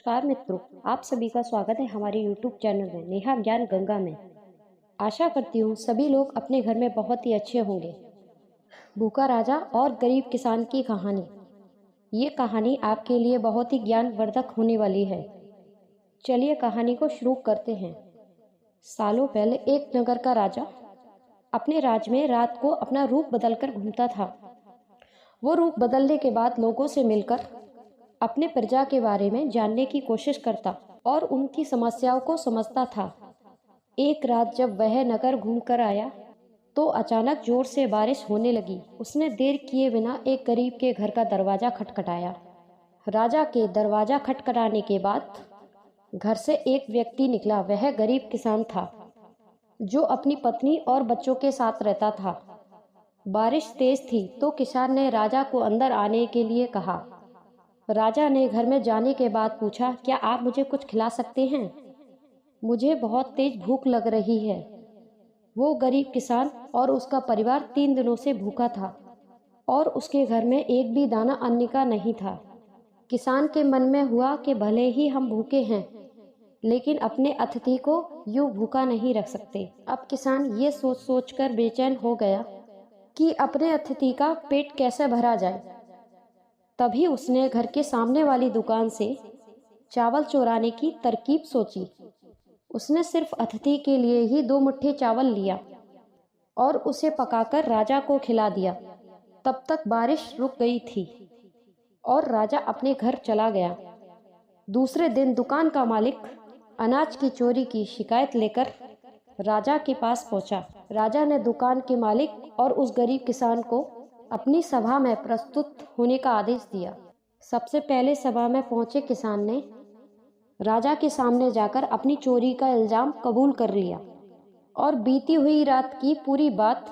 नमस्कार मित्रों, आप सभी का स्वागत है हमारे YouTube चैनल में नेहा ज्ञान गंगा में। आशा करती हूँ सभी लोग अपने घर में बहुत ही अच्छे होंगे। भूखा राजा और गरीब किसान की कहानी। ये कहानी आपके लिए बहुत ही ज्ञानवर्धक होने वाली है। चलिए कहानी को शुरू करते हैं। सालों पहले एक नगर का राजा अपने राज्य में रात को अपना रूप बदलकर घूमता था। वो रूप बदलने के बाद लोगों से मिलकर अपने प्रजा के बारे में जानने की कोशिश करता और उनकी समस्याओं को समझता था। एक रात जब वह नगर घूमकर आया तो अचानक जोर से बारिश होने लगी। उसने देर किए बिना एक गरीब के घर का दरवाजा खटखटाया। राजा के दरवाजा खटखटाने के बाद घर से एक व्यक्ति निकला। वह गरीब किसान था जो अपनी पत्नी और बच्चों के साथ रहता था। बारिश तेज थी तो किसान ने राजा को अंदर आने के लिए कहा। राजा ने घर में जाने के बाद पूछा, क्या आप मुझे कुछ खिला सकते हैं? मुझे बहुत तेज भूख लग रही है। वो गरीब किसान और उसका परिवार 3 दिनों से भूखा था और उसके घर में एक भी दाना अन्न का नहीं था। किसान के मन में हुआ कि भले ही हम भूखे हैं लेकिन अपने अतिथि को यूं भूखा नहीं रख सकते। अब किसान ये सोच सोचकर बेचैन हो गया कि अपने अतिथि का पेट कैसे भरा जाए। तभी उसने घर के सामने वाली दुकान से चावल चुराने की तरकीब सोची। उसने सिर्फ अतिथि के लिए ही 2 मुट्ठी चावल लिया और उसे पकाकर राजा को खिला दिया। तब तक बारिश रुक गई थी और राजा अपने घर चला गया। दूसरे दिन दुकान का मालिक अनाज की चोरी की शिकायत लेकर राजा के पास पहुंचा। राजा ने दुकान के मालिक और उस गरीब किसान को अपनी सभा में प्रस्तुत होने का आदेश दिया। सबसे पहले सभा में पहुंचे किसान ने राजा के सामने जाकर अपनी चोरी का इल्जाम कबूल कर लिया और बीती हुई रात की पूरी बात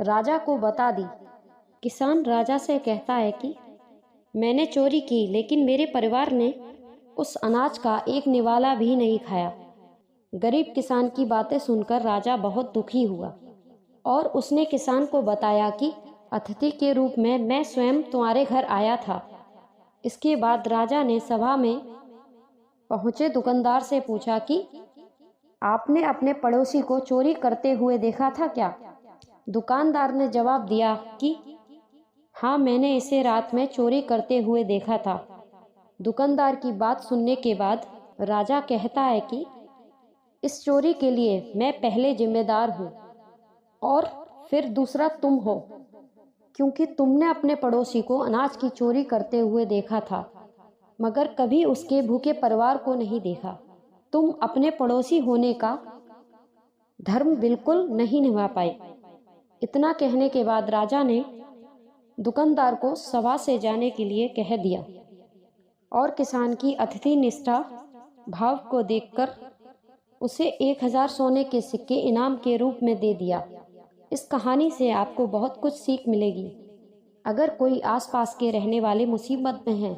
राजा को बता दी। किसान राजा से कहता है कि मैंने चोरी की लेकिन मेरे परिवार ने उस अनाज का एक निवाला भी नहीं खाया। गरीब किसान की बातें सुनकर राजा बहुत दुखी हुआ और उसने किसान को बताया कि अतिथि के रूप में मैं स्वयं तुम्हारे घर आया था। इसके बाद राजा ने सभा में पहुंचे दुकानदार से पूछा कि आपने अपने पड़ोसी को चोरी करते हुए देखा था क्या? दुकानदार ने जवाब दिया कि हाँ, मैंने इसे रात में चोरी करते हुए देखा था। दुकानदार की बात सुनने के बाद राजा कहता है कि इस चोरी के लिए मैं पहले जिम्मेदार हूँ और फिर दूसरा तुम हो, क्योंकि तुमने अपने पड़ोसी को अनाज की चोरी करते हुए देखा था मगर कभी उसके भूखे परिवार को नहीं देखा। तुम अपने पड़ोसी होने का धर्म बिल्कुल नहीं निभा पाए। इतना कहने के बाद राजा ने दुकानदार को सभा से जाने के लिए कह दिया और किसान की अतिथि निष्ठा भाव को देखकर उसे 1000 सोने के सिक्के इनाम के रूप में दे दिया। इस कहानी से आपको बहुत कुछ सीख मिलेगी। अगर कोई आसपास के रहने वाले मुसीबत में हैं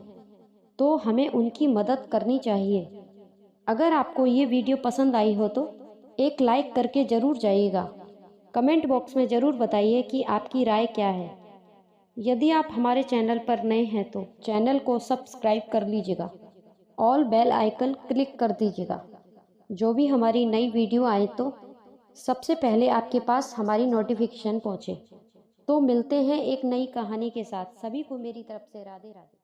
तो हमें उनकी मदद करनी चाहिए। अगर आपको ये वीडियो पसंद आई हो तो एक लाइक करके ज़रूर जाइएगा। कमेंट बॉक्स में ज़रूर बताइए कि आपकी राय क्या है। यदि आप हमारे चैनल पर नए हैं तो चैनल को सब्सक्राइब कर लीजिएगा। ऑल बेल आइकन क्लिक कर दीजिएगा। जो भी हमारी नई वीडियो आए तो सबसे पहले आपके पास हमारी नोटिफिकेशन पहुंचे। तो मिलते हैं एक नई कहानी के साथ। सभी को मेरी तरफ से राधे राधे।